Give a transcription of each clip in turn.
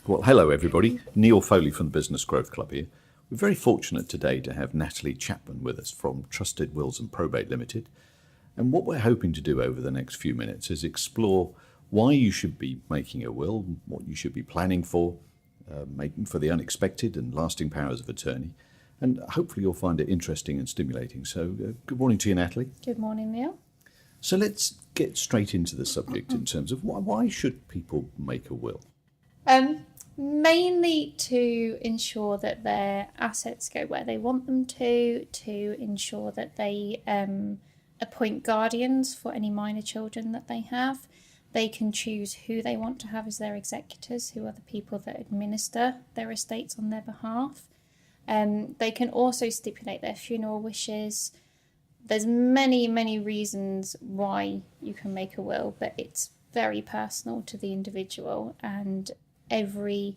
Well, hello everybody. Neil Foley from the Business Growth Club here. We're very fortunate today to have Natalie Chapman with us from Trusted Wills and Probate Limited. And what we're hoping to do over the next few minutes is explore why you should be making a will, what you should be planning for, making for the unexpected and lasting powers of attorney. And hopefully you'll find it interesting and stimulating. So good morning to you, Natalie. Good morning, Neil. So let's get straight into the subject in terms of why should people make a will? Mainly to ensure that their assets go where they want them to ensure that they appoint guardians for any minor children that they have. They can choose who they want to have as their executors, who are the people that administer their estates on their behalf. They can also stipulate their funeral wishes. There's many reasons why you can make a will, but it's very personal to the individual, and every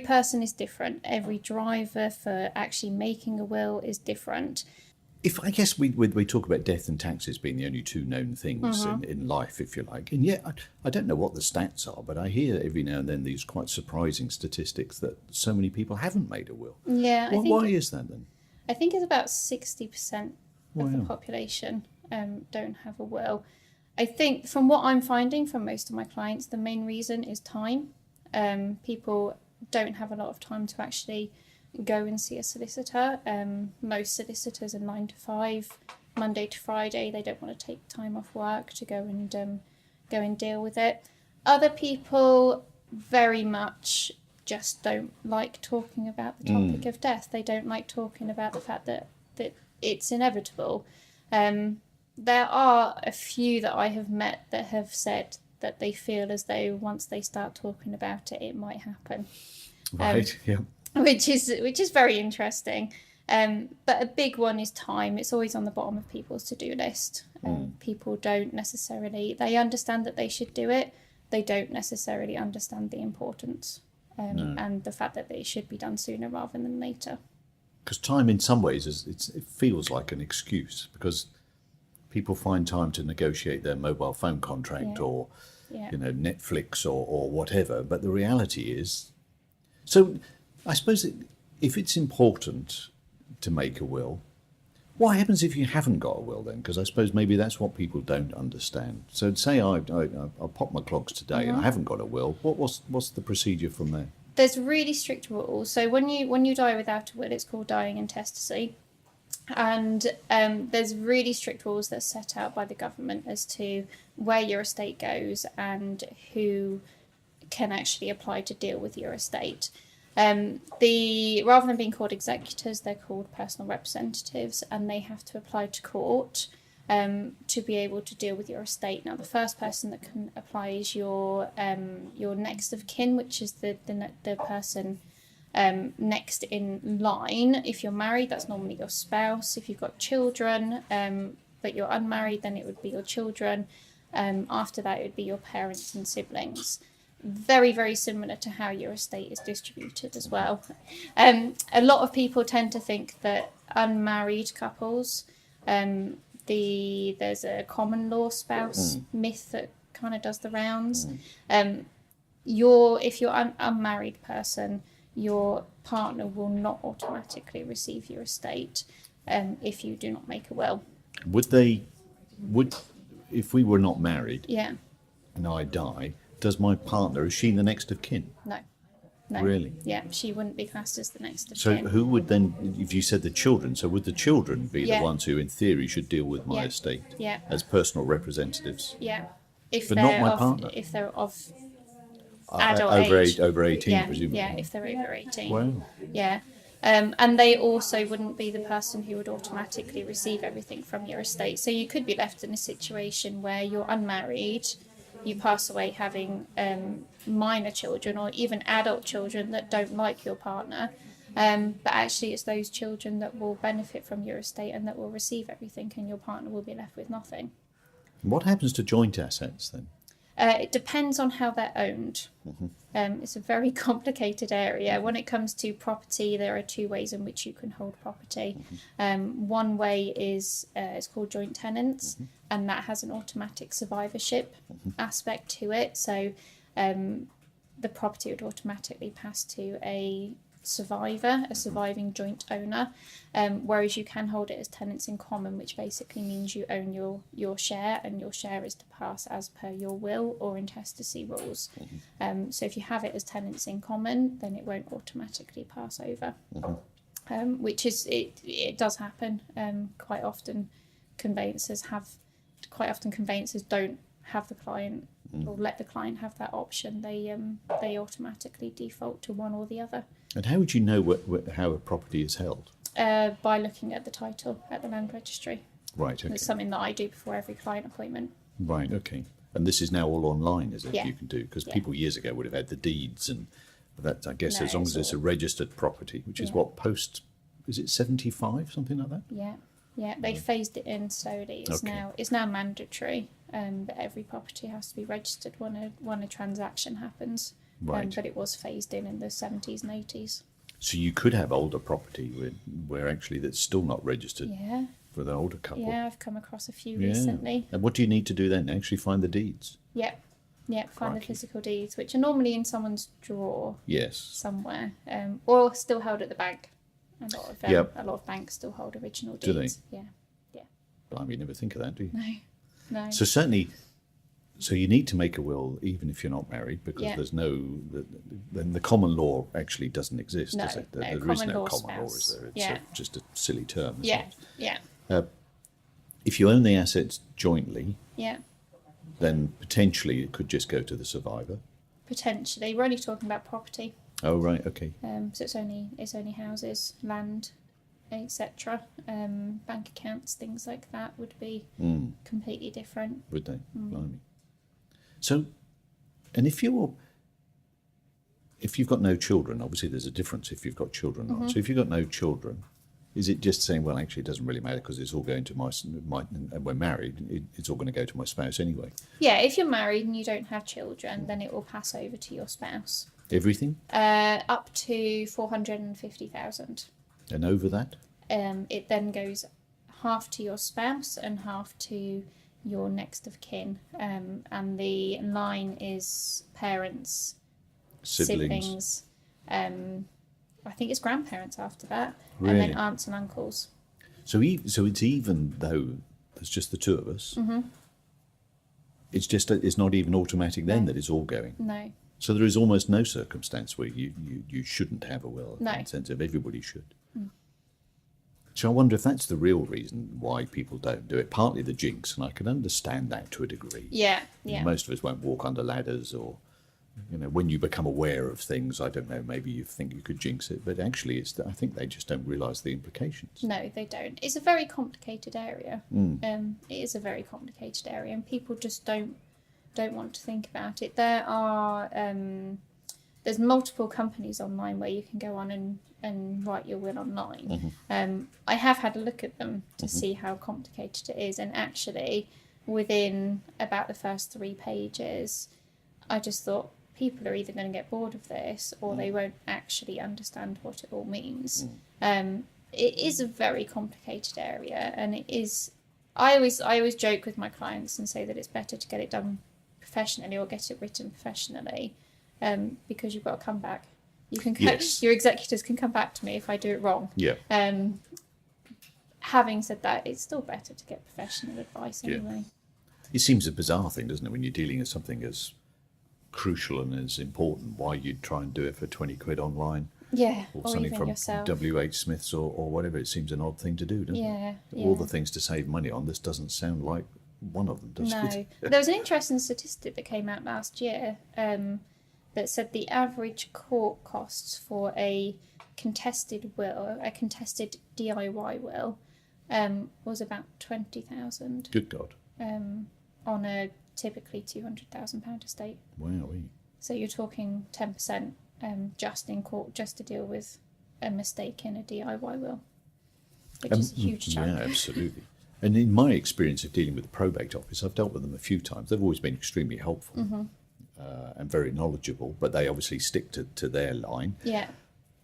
person is different. Every driver for actually making a will is different. I guess we talk about death and taxes being the only two known things in life, if you like. And yet, I don't know what the stats are, but I hear every now and then these quite surprising statistics that so many people haven't made a will. Yeah. Why is that then? I think it's about 60% of the population don't have a will. I think from what I'm finding from most of my clients, the main reason is time. People don't have a lot of time to actually go and see a solicitor. Most solicitors are 9 to 5, Monday to Friday. They don't want to take time off work to go and deal with it. Other people very much just don't like talking about the topic of death. They don't like talking about the fact that it's inevitable. There are a few that I have met that have said that they feel as though once they start talking about it, it might happen. Right, yeah. Which is very interesting. But a big one is time. It's always on the bottom of people's to-do list. People don't necessarily, they understand that they should do it. They don't necessarily understand the importance and the fact that it should be done sooner rather than later. Because time in some ways, it feels like an excuse, because people find time to negotiate their mobile phone contract or Netflix or whatever. But the reality is, so I suppose if it's important to make a will, what happens if you haven't got a will then? Because I suppose maybe that's what people don't understand. So say I pop my clogs today and I haven't got a will. What's the procedure from there? There's really strict rules. So when you die without a will, it's called dying intestacy. And there's really strict rules that are set out by the government as to where your estate goes and who can actually apply to deal with your estate. Rather than being called executors, they're called personal representatives, and they have to apply to court to be able to deal with your estate. Now, the first person that can apply is your next of kin, which is the person next in line. If you're married, that's normally your spouse. If you've got children, but you're unmarried, then it would be your children. After that, it would be your parents and siblings. Very, very similar to how your estate is distributed as well. A lot of people tend to think that unmarried couples, there's a common law spouse myth that kind of does the rounds. If you're an unmarried person, your partner will not automatically receive your estate if you do not make a will. If we were not married and I die, does my partner, is she the next of kin? No. Really? Yeah, she wouldn't be classed as the next of so kin. Who would then, if you said the children, so would the children be the ones who in theory should deal with my estate as personal representatives? Yeah. But not my partner? If they're of adult age. Over 18, presumably. Yeah, if they're over 18. Wow. Yeah. And they also wouldn't be the person who would automatically receive everything from your estate. So you could be left in a situation where you're unmarried, you pass away having minor children or even adult children that don't like your partner. But actually it's those children that will benefit from your estate and that will receive everything, and your partner will be left with nothing. What happens to joint assets then? It depends on how they're owned. It's a very complicated area. When it comes to property, there are two ways in which you can hold property. One way is it's called joint tenants, and that has an automatic survivorship aspect to it. So the property would automatically pass to a survivor, a surviving joint owner, whereas you can hold it as tenants in common, which basically means you own your share, and your share is to pass as per your will or intestacy rules. So if you have it as tenants in common, then it won't automatically pass over, which is it does happen quite often. Conveyancers don't have the client or let the client have that option. They automatically default to one or the other. And how would you know how a property is held? By looking at the title at the land registry. Right, okay. It's something that I do before every client appointment. Right, okay. And this is now all online, is it? Yeah. You can do, because people years ago would have had the deeds, and that, I guess, No, as long as it's a registered property, which is what, post, is it 75, something like that? Yeah. They phased it in slowly. It's now mandatory. That every property has to be registered when a transaction happens. Right. But it was phased in the 70s and 80s. So you could have older property where actually that's still not registered. Yeah. For the older couple. Yeah, I've come across a few recently. And what do you need to do then? Actually find the deeds? Yep, find the physical deeds, which are normally in someone's drawer. Yes. Somewhere, or still held at the bank. A lot of banks still hold original deeds. Do they? Yeah. Blimey, you never think of that, do you? No. So certainly, you need to make a will even if you're not married, because there's then the common law actually doesn't exist, does it? There is no common law, is there? It's just a silly term. Isn't it? If you own the assets jointly, then potentially it could just go to the survivor. Potentially, we're only talking about property. Oh right, okay. So it's only houses, land, etc. Bank accounts, things like that would be completely different. Would they? Blimey. So, and if you've got no children, obviously there's a difference if you've got children or not. So if you've got no children, is it just saying, well, actually it doesn't really matter because it's all going to my and we're married, it's all going to go to my spouse anyway? Yeah, if you're married and you don't have children, then it will pass over to your spouse. Everything? Up to 450,000. And over that? It then goes half to your spouse and half to your next of kin. And the line is parents, siblings, I think it's grandparents after that, really? And then aunts and uncles. So it's even though there's just the two of us, it's not even automatic then that it's all going. No. So there is almost no circumstance where you shouldn't have a will. No. In the sense of everybody should. So I wonder if that's the real reason why people don't do it. Partly the jinx, and I can understand that to a degree. Yeah. Most of us won't walk under ladders, or when you become aware of things, I don't know, maybe you think you could jinx it, but actually I think they just don't realise the implications. No, they don't. It's a very complicated area. It is a very complicated area, and people just don't want to think about it. There's multiple companies online where you can go on and write your will online. I have had a look at them to see how complicated it is, and actually within about the first 3 pages I just thought, people are either going to get bored of this or they won't actually understand what it all means. It is a very complicated area, and it is. I always joke with my clients and say that it's better to get it done professionally or get it written professionally, because you've got to come back. You can your executors can come back to me if I do it wrong. Having said that, it's still better to get professional advice anyway. It seems a bizarre thing, doesn't it, when you're dealing with something as crucial and as important, why you'd try and do it for 20 quid online. Or something from yourself. WH Smith's or whatever. It seems an odd thing to do, doesn't it? All the things to save money on, this doesn't sound like one of them, does it? No. There was an interesting statistic that came out last year that said the average court costs for a contested will, a contested DIY will, was about 20,000. Good God. On a typically £200,000 estate. Wowee. So you're talking 10% just in court, just to deal with a mistake in a DIY will, which is a huge chunk. Yeah, absolutely. And in my experience of dealing with the probate office, I've dealt with them a few times. They've always been extremely helpful and very knowledgeable, but they obviously stick to their line. Yeah.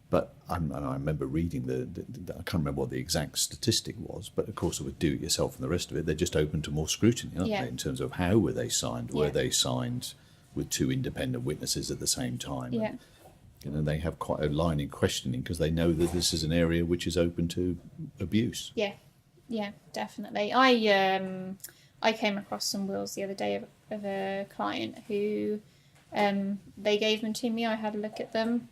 But I remember reading I can't remember what the exact statistic was, but of course with do-it-yourself and the rest of it, they're just open to more scrutiny, aren't they, in terms of how were they signed? Were they signed with two independent witnesses at the same time. Yeah. And, they have quite a line in questioning because they know that this is an area which is open to abuse. Yeah, definitely. I came across some wills the other day of a client who they gave them to me. I had a look at them,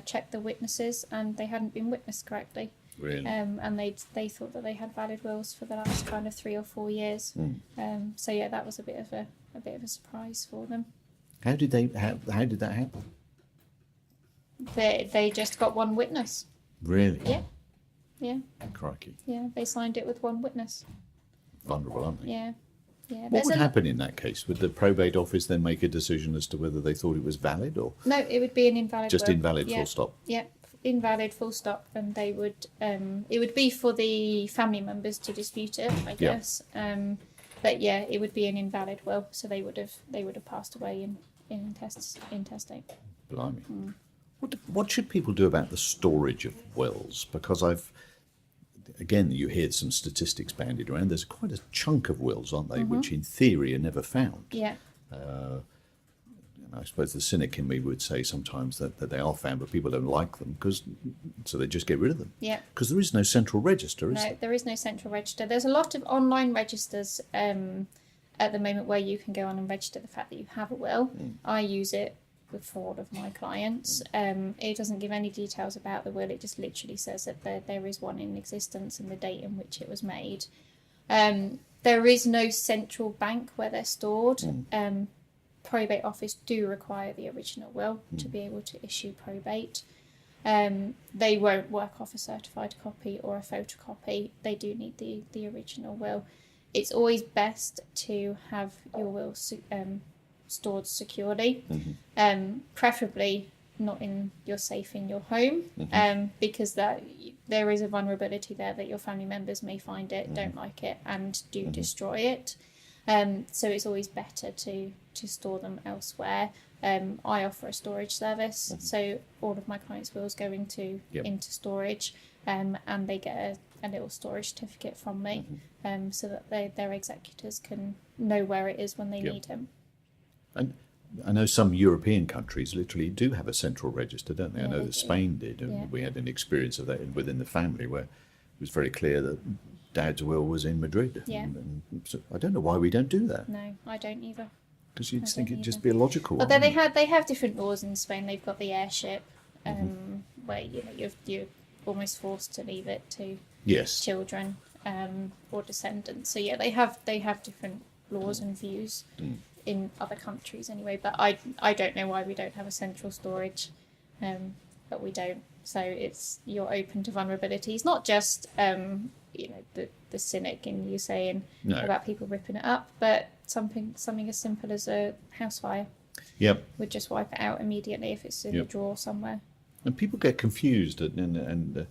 checked the witnesses, and they hadn't been witnessed correctly. Really? And they thought that they had valid wills for the last kind of 3 or 4 years. So yeah, that was a bit of a surprise for them. How did that happen? They just got one witness. Really? Yeah. Crikey. Yeah, they signed it with one witness. Vulnerable, aren't they? Yeah. What would happen in that case? Would the probate office then make a decision as to whether they thought it was valid or? No, it would be an invalid just will. Invalid, full stop. Yeah, invalid, full stop, and they would. It would be for the family members to dispute it, I guess. But yeah, it would be an invalid will, so they would have passed away in intestate. Blimey. What should people do about the storage of wills? Because again, you hear some statistics bandied around. There's quite a chunk of wills, aren't they, which in theory are never found. Yeah. I suppose the cynic in me would say sometimes that they are found, but people don't like them, so they just get rid of them. Yeah. Because there is no central register, is there? No, there is no central register. There's a lot of online registers at the moment where you can go on and register the fact that you have a will. I use it for all of my clients. It doesn't give any details about the will. It just literally says that there is one in existence and the date in which it was made. There is no central bank where they're stored. Probate office do require the original will to be able to issue probate. They won't work off a certified copy or a photocopy. They do need the original will. It's always best to have your will stored securely, preferably not in your safe in your home, because there is a vulnerability there that your family members may find it, don't like it, and do destroy it. So it's always better to store them elsewhere. I offer a storage service, so all of my clients' wills go into storage, and they get a little storage certificate from me, so that their executors can know where it is when they need him. And I know some European countries literally do have a central register, don't they? I know that Spain did, and we had an experience of that within the family where it was very clear that Dad's will was in Madrid. Yeah. And so I don't know why we don't do that. No, I don't either. Because you'd think it'd just be illogical. Although they have different laws in Spain. They've got the heirship, where you're almost forced to leave it to children or descendants. So yeah, they have different laws and views in other countries anyway. But I don't know why we don't have a central storage, but we don't. So you're open to vulnerabilities, not just the cynic in you saying about people ripping it up, but something as simple as a house fire. Would just wipe it out immediately if it's in a drawer somewhere. And people get confused, and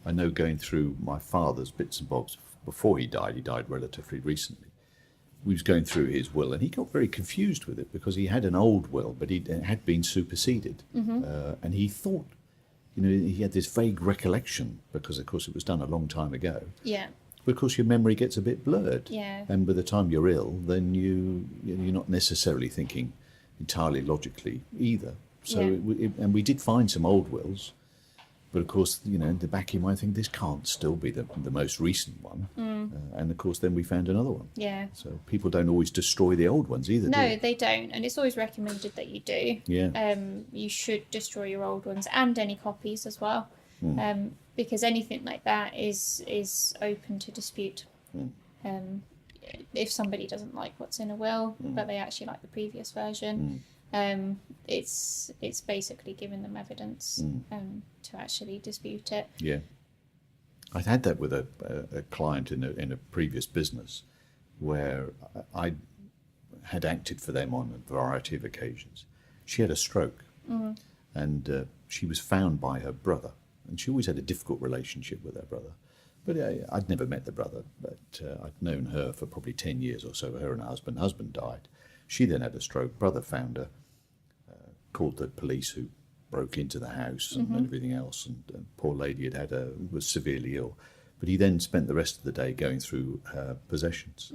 I know going through my father's bits and bobs before he died relatively recently. We was going through his will, and he got very confused with it because he had an old will, but it had been superseded, and he thought, he had this vague recollection because, of course, it was done a long time ago. Yeah. But of course, your memory gets a bit blurred. Yeah. And by the time you're ill, then you're not necessarily thinking entirely logically either. So and we did find some old wills, but of course, in the back of your mind, think this can't still be the most recent one. And of course, then we found another one. Yeah. So people don't always destroy the old ones either. No, they don't, and it's always recommended that you do. Yeah. You should destroy your old ones and any copies as well, because anything like that is open to dispute. If somebody doesn't like what's in a will, but they actually like the previous version. It's basically giving them evidence to actually dispute it. Yeah, I had that with a client in a previous business where I had acted for them on a variety of occasions. She had a stroke, and she was found by her brother, and she always had a difficult relationship with her brother. But I'd never met the brother, but I'd known her for probably 10 years or so, her and her husband. Husband died. She then had a stroke. Brother found her, called the police, who broke into the house and everything else. And poor lady was severely ill. But he then spent the rest of the day going through her possessions.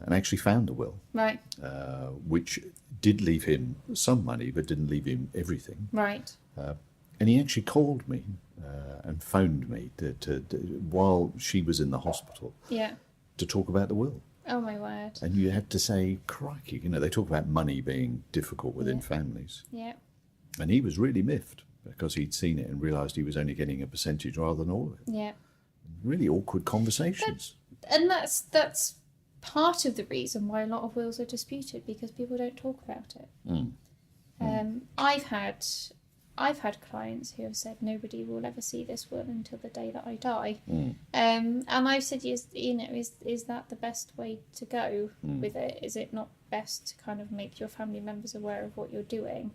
and actually found the will, Right. which did leave him some money, but didn't leave him everything. Right. And he actually called me and phoned me while she was in the hospital Yeah. to talk about the will. Oh my word. And you had to say, crikey, they talk about money being difficult within families. Yeah. And he was really miffed because he'd seen it and realised he was only getting a percentage rather than all of it. Yeah. Really awkward conversations. And that's part of the reason why a lot of wills are disputed, because people don't talk about it. I've had clients who have said nobody will ever see this will until the day that I die. And I've said, is that the best way to go with it? Is it not best to kind of make your family members aware of what you're doing?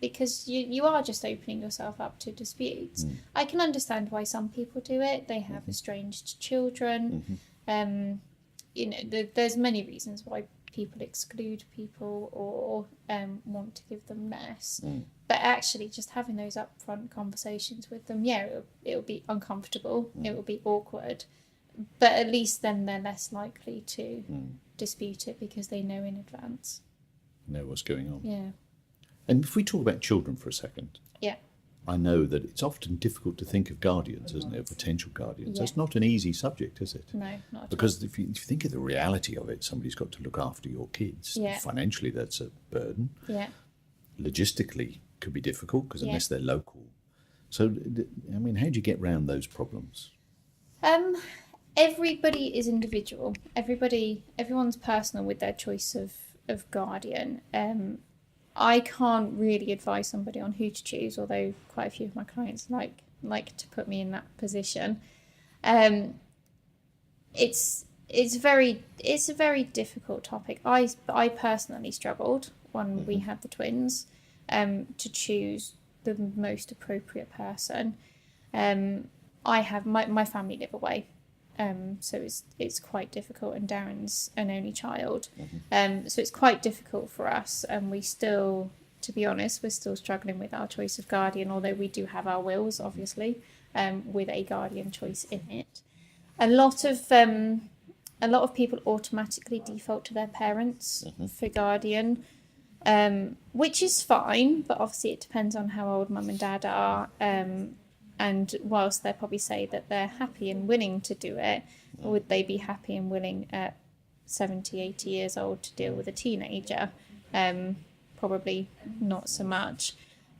Because you are just opening yourself up to disputes. I can understand why some people do it. They have estranged children. There's many reasons why people exclude people or want to give them less. But actually just having those upfront conversations with them, it'll be uncomfortable, it will be awkward, but at least then they're less likely to dispute it because they know in advance. Know what's going on. Yeah. And if we talk about children for a second, Yeah. I know that it's often difficult to think of guardians, isn't it? Potential guardians. Yeah. That's not an easy subject, is it? No, not at Because if you think of the reality of it, somebody's got to look after your kids. Yeah. Financially, that's a burden. Yeah. Logistically, could be difficult because unless they're local. So, how do you get round those problems? Everybody is individual. Everyone's personal with their choice of guardian. I can't really advise somebody on who to choose, although quite a few of my clients like to put me in that position. It's a very difficult topic. I personally struggled when we had the twins to choose the most appropriate person. I have my family live away. So it's quite difficult, and Darren's an only child. So it's quite difficult for us, and we still, to be honest, we're still struggling with our choice of guardian, although we do have our wills, obviously, with a guardian choice in it. A lot of people automatically default to their parents for guardian, which is fine, but obviously it depends on how old mum and dad are. And whilst they probably say that they're happy and willing to do it, would they be happy and willing at 70, 80 years old to deal with a teenager? Probably not so much.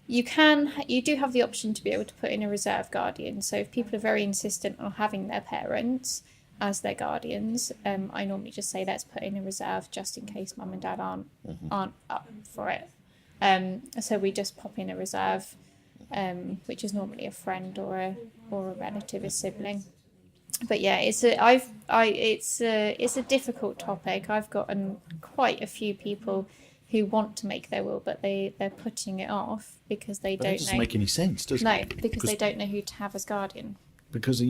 You do have the option to be able to put in a reserve guardian. So if people are very insistent on having their parents as their guardians, I normally just say let's put in a reserve just in case mum and dad aren't up for it. So we just pop in a reserve. Which is normally a friend or a relative, a sibling. But yeah, it's a difficult topic. I've gotten quite a few people who want to make their will, but they're putting it off because they don't know. That doesn't make any sense, does it? No, because they don't know who to have as guardian. Because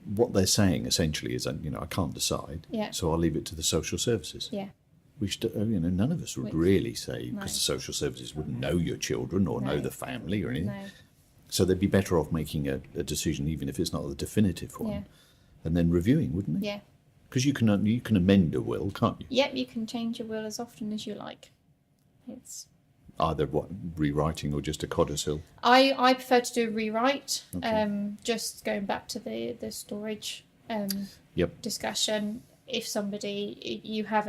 what they're saying essentially is, I can't decide, so I'll leave it to the social services. Yeah. Which none of us would really say, because the social services wouldn't know your children or know the family or anything. No. So they'd be better off making a decision, even if it's not the definitive one, and then reviewing, wouldn't they? Yeah. Because you can amend a will, can't you? Yep, you can change your will as often as you like. It's either rewriting or just a codicil. I prefer to do a rewrite. Okay. Just going back to the storage discussion. If somebody you have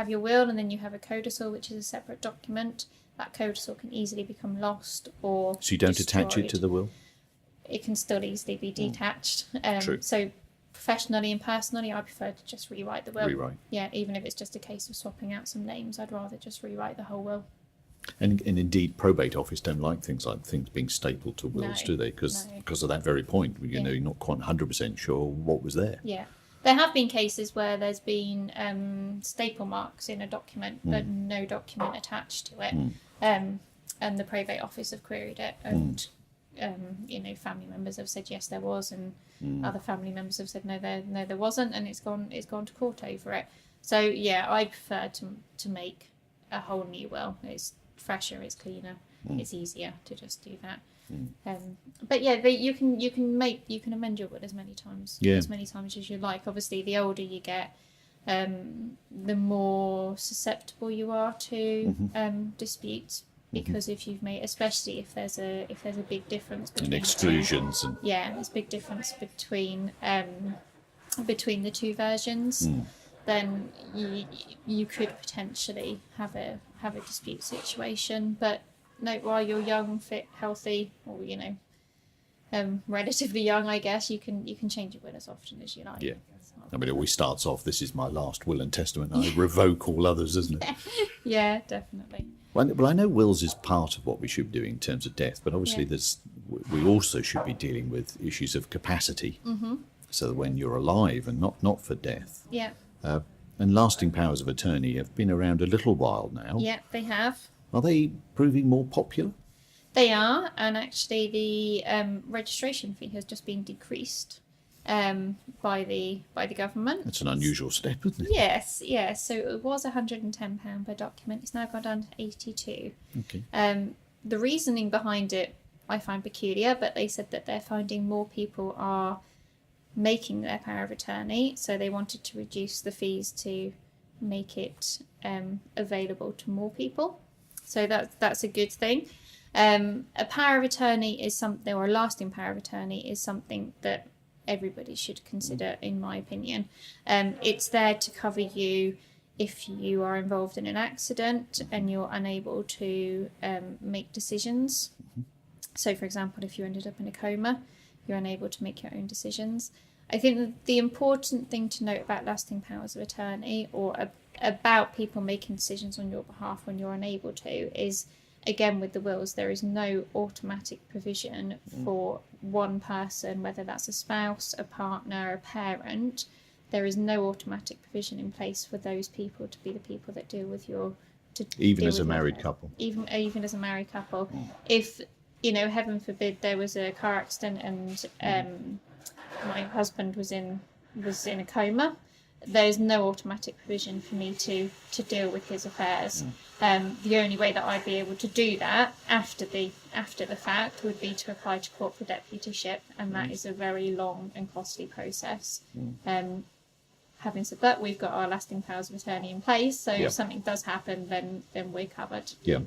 your will and then you have a codicil, which is a separate document, that codicil can easily become lost or so you don't destroyed. Attach it to the will. It can still easily be detached. True. So professionally and personally, I prefer to just rewrite the will. Rewrite. Yeah, even if it's just a case of swapping out some names, I'd rather just rewrite the whole will. And indeed, probate office don't like things being stapled to wills, do they? Because of that very point, you're not quite 100% sure what was there. Yeah. There have been cases where there's been staple marks in a document, but no document attached to it. And the probate office have queried it, and family members have said yes, there was, and other family members have said no, there wasn't, and it's gone to court over it. So yeah, I prefer to make a whole new will. It's fresher, it's cleaner, it's easier to just do that. But yeah, you can amend your will as many times as you like. Obviously, the older you get, the more susceptible you are to disputes. Because if you've made, especially if there's a big difference between and exclusions and there's a big difference between the two versions, then you could potentially have a dispute situation. But no, while you're young, fit, healthy, or relatively young, I guess you can change your will as often as you like. Yeah. I mean, it always starts off, this is my last will and testament. I revoke all others, isn't it? Yeah, definitely. Well, I know wills is part of what we should be doing in terms of death, but obviously we also should be dealing with issues of capacity. So that when you're alive and not for death. Yeah. And lasting powers of attorney have been around a little while now. Yeah, they have. Are they proving more popular? They are, and actually the registration fee has just been decreased by the government. That's an unusual step, isn't it? Yes. So it was £110 per document. It's now gone down to 82. Okay. The reasoning behind it I find peculiar, but they said that they're finding more people are making their power of attorney, so they wanted to reduce the fees to make it available to more people. So that's a good thing. A power of attorney is something, or a lasting power of attorney is something that everybody should consider, in my opinion. It's there to cover you if you are involved in an accident and you're unable to make decisions. So, for example, if you ended up in a coma, you're unable to make your own decisions. I think that the important thing to note about lasting powers of attorney, or about people making decisions on your behalf when you're unable to, is, again, with the wills, there is no automatic provision for one person, whether that's a spouse, a partner, a parent. There is no automatic provision in place for those people to be the people that deal with your... Even as a married couple. Even as a married couple. If, heaven forbid, there was a car accident and my husband was in a coma, there's no automatic provision for me to deal with his affairs. The only way that I'd be able to do that after the fact would be to apply to court for deputyship, and that is a very long and costly process. Having said that, we've got our lasting powers of attorney in place, so if something does happen, then we're covered. Yeah.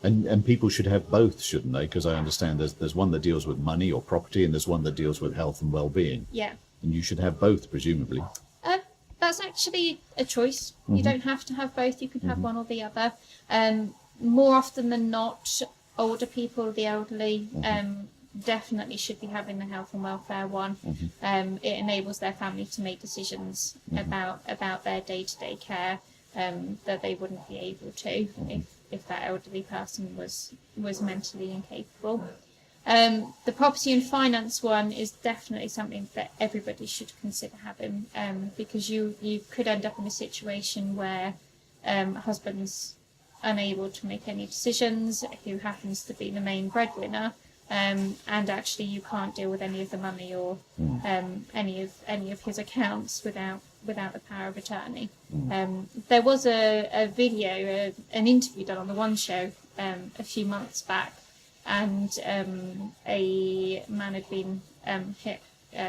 And people should have both, shouldn't they? Because I understand there's one that deals with money or property, and there's one that deals with health and well-being. Yeah. And you should have both, presumably. That's actually a choice. You don't have to have both. You can have one or the other. More often than not, older people, the elderly, definitely should be having the health and welfare one. It enables their family to make decisions about their day-to-day care that they wouldn't be able to if that elderly person was mentally incapable. The property and finance one is definitely something that everybody should consider having, because you could end up in a situation where husband's unable to make any decisions, who happens to be the main breadwinner, and actually you can't deal with any of the money or any of his accounts without the power of attorney. There was a video, an interview done on the One Show a few months back, and a man had been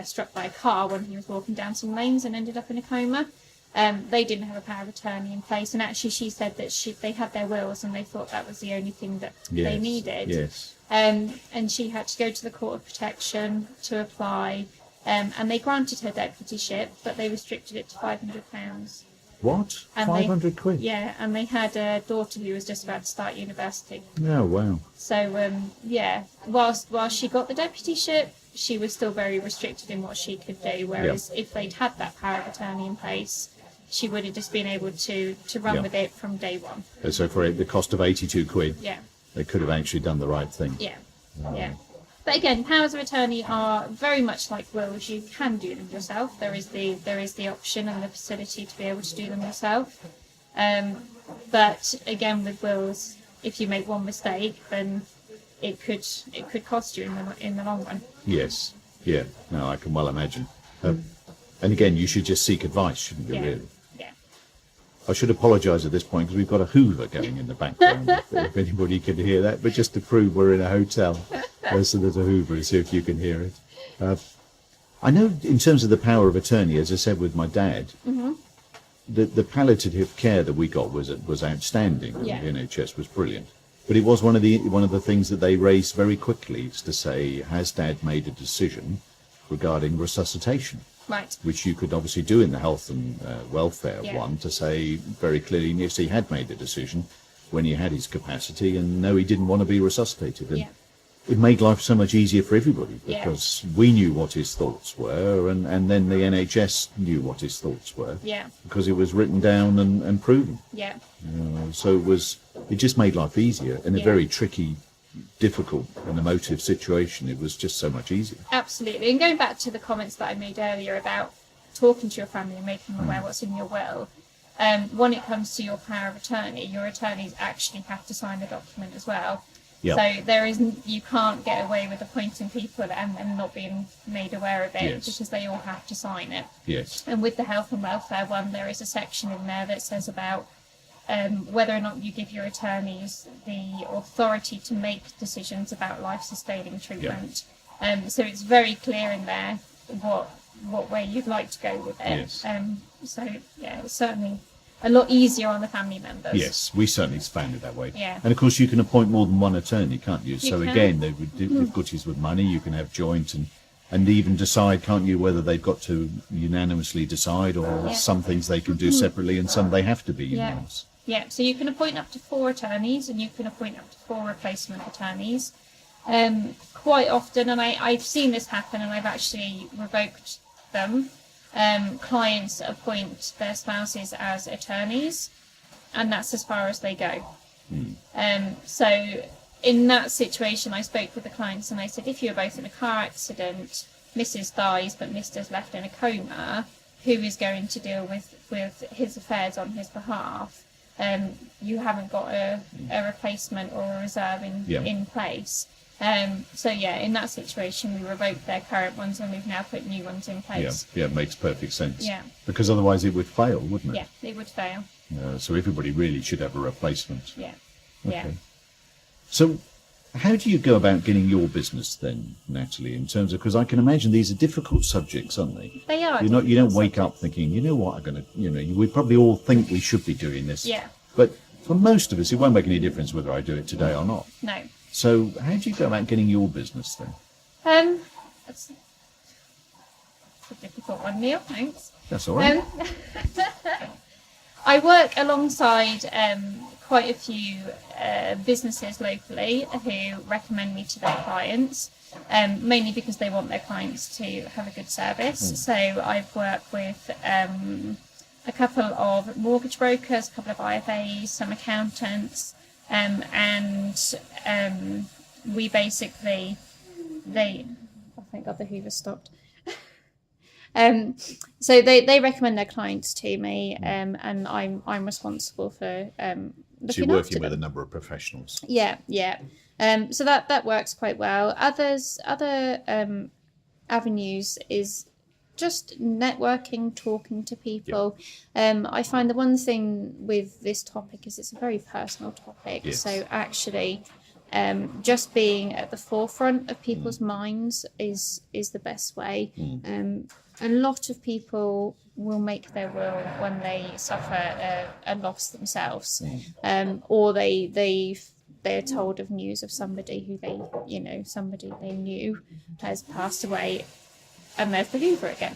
struck by a car when he was walking down some lanes and ended up in a coma. They didn't have a power of attorney in place, and actually she said that they had their wills and they thought that was the only thing that they needed. Yes. And she had to go to the Court of Protection to apply, and they granted her deputyship, but they restricted it to £500. What? And 500 quid? Yeah, and they had a daughter who was just about to start university. Oh, wow. So, whilst she got the deputyship, she was still very restricted in what she could do, whereas if they'd had that power of attorney in place, she would have just been able to run with it from day one. So for the cost of 82 quid, they could have actually done the right thing. Yeah. But again, powers of attorney are very much like wills. You can do them yourself. There is the option and the facility to be able to do them yourself. But again, with wills, if you make one mistake, then it could cost you in the long run. Yes. Yeah. No, I can well imagine. And again, you should just seek advice, shouldn't you? Really? Yeah. I should apologise at this point because we've got a Hoover going in the background. if anybody could hear that, but just to prove we're in a hotel. So there's a Hoover and see if you can hear it. I know in terms of the power of attorney, as I said with my dad, the palliative care that we got was outstanding. Yeah. The NHS was brilliant. But it was one of the things that they raised very quickly, is to say, has Dad made a decision regarding resuscitation? Right. Which you could obviously do in the health and welfare one, to say very clearly, yes, he had made a decision when he had his capacity, and no, he didn't want to be resuscitated. And it made life so much easier for everybody, because we knew what his thoughts were, and then the NHS knew what his thoughts were, because it was written down and proven. Yeah. So it just made life easier in a very tricky, difficult and emotive situation. It was just so much easier. Absolutely. And going back to the comments that I made earlier about talking to your family and making them aware what's in your will, when it comes to your power of attorney, your attorneys actually have to sign the document as well. Yep. So you can't get away with appointing people and not being made aware of it, because they all have to sign it. Yes. And with the health and welfare one, there is a section in there that says about whether or not you give your attorneys the authority to make decisions about life-sustaining treatment. So it's very clear in there what way you'd like to go with it. Yes. So it's certainly a lot easier on the family members. Yes, we certainly found it that way. Yeah. And of course you can appoint more than one attorney, can't you? So can. again, they would difficulties with money. You can have joint and even decide, can't you, whether they've got to unanimously decide, or some things they can do separately and some they have to be unanimous. Yeah, so you can appoint up to 4 attorneys, and you can appoint up to 4 replacement attorneys. Quite often, and I've seen this happen, and I've actually revoked them, clients appoint their spouses as attorneys, and that's as far as they go. So in that situation, I spoke with the clients and I said, if you're both in a car accident, Mrs. dies but Mr.'s left in a coma, who is going to deal with his affairs on his behalf? You haven't got a replacement or a reserve in place. So in that situation, we revoked their current ones and we've now put new ones in place. Yeah, it makes perfect sense. Yeah. Because otherwise it would fail, wouldn't it? Yeah, it would fail. So everybody really should have a replacement. Yeah. Okay. Yeah. So how do you go about getting your business then, Natalie, in terms of, because I can imagine these are difficult subjects, aren't they? They are. You don't wake up thinking, you know what, I'm going to, we probably all think we should be doing this. Yeah. But for most of us, it won't make any difference whether I do it today or not. No. So how do you go about getting your business then? That's a difficult one, Neil. Thanks. That's all right. I work alongside quite a few businesses locally who recommend me to their clients, mainly because they want their clients to have a good service. So I've worked with a couple of mortgage brokers, a couple of IFAs, some accountants, and we basically, oh thank God the Hoover stopped. So they recommend their clients to me, and I'm responsible for looking after them. So you're working with a number of professionals. Yeah. So that works quite well. Other avenues is just networking, talking to people. I find the one thing with this topic is it's a very personal topic. Yes. So actually, just being at the forefront of people's minds is the best way. A lot of people will make their will when they suffer a loss themselves, or they're told of news of somebody who somebody they knew has passed away, and there's the Hoover again.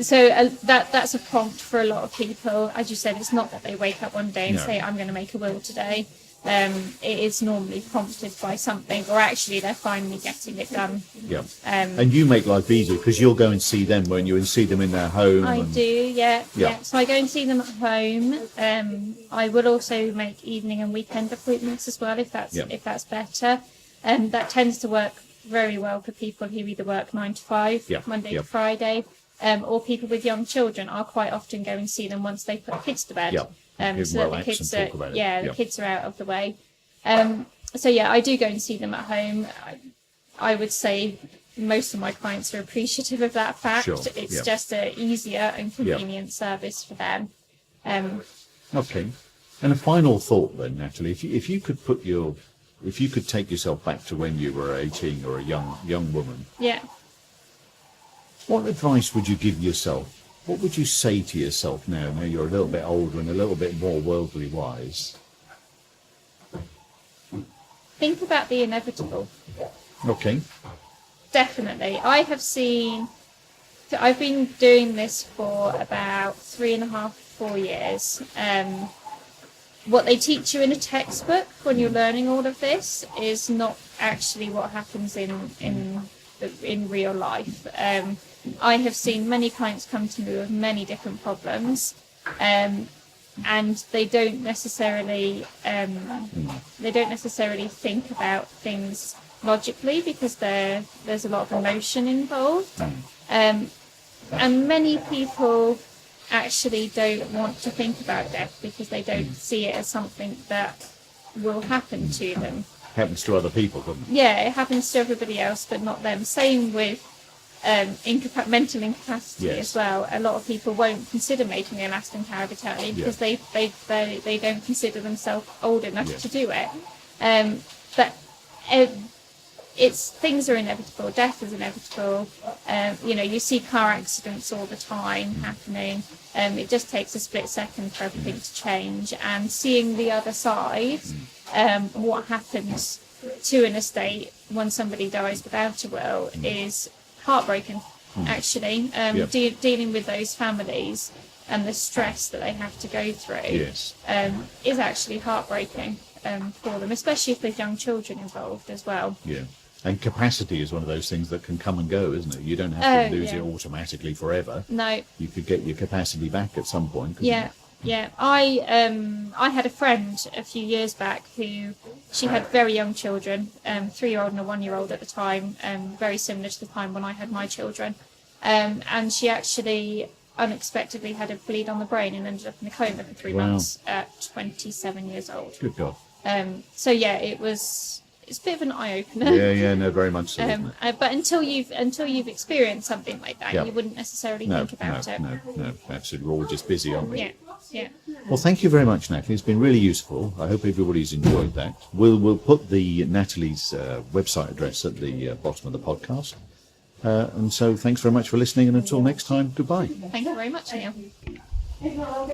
So that's a prompt for a lot of people. As you said, it's not that they wake up one day and say, I'm going to make a will today. It is normally prompted by something, or actually they're finally getting it done. Yeah. And you make life easier because you'll go and see them when you see them in their home. I do, yeah. So I go and see them at home. I will also make evening and weekend appointments as well, if that's better. That tends to work very well for people who either work 9 to 5, Monday to Friday, or people with young children. I'll quite often go and see them once they put kids to bed. So that the kids the kids are out of the way. So I do go and see them at home. I would say most of my clients are appreciative of that fact. Sure. It's just an easier and convenient service for them. Okay. And a final thought then, Natalie, if you could take yourself back to when you were 18 or a young woman. Yeah. What advice would you give yourself What would you say to yourself now? Now you're a little bit older and a little bit more worldly wise. Think about the inevitable. Okay. Definitely. I've been doing this for about 3.5, 4 years. What they teach you in a textbook when you're learning all of this is not actually what happens in real life. I have seen many clients come to me with many different problems, and they don't necessarily think about things logically because there's a lot of emotion involved, and many people actually don't want to think about death because they don't see it as something that will happen to them. Happens to other people, doesn't it? Yeah, it happens to everybody else, but not them. Same with mental incapacity as well. A lot of people won't consider making a lasting power of attorney because they don't consider themselves old enough to do it. But things are inevitable. Death is inevitable. You see car accidents all the time happening. It just takes a split second for everything to change. And seeing the other side, what happens to an estate when somebody dies without a will is heartbreaking, actually. Dealing with those families and the stress that they have to go through is actually heartbreaking for them, especially if there's young children involved as well. Yeah. And capacity is one of those things that can come and go, isn't it? You don't have to lose it automatically forever. No. You could get your capacity back at some point. Yeah. Yeah, I had a friend a few years back who she had very young children, 3-year-old and a 1-year-old at the time, very similar to the time when I had my children, and she actually unexpectedly had a bleed on the brain and ended up in a coma for 3 months at 27 years old. Good God. So yeah, it's a bit of an eye opener. Yeah, no, very much so. But until you've experienced something like that, you wouldn't necessarily think about it. No, absolutely. We're all just busy, aren't we? Yeah. Well, thank you very much, Natalie. It's been really useful. I hope everybody's enjoyed that. We'll put the Natalie's website address at the bottom of the podcast. And so thanks very much for listening, and until next time, goodbye. Thank you very much, Neil.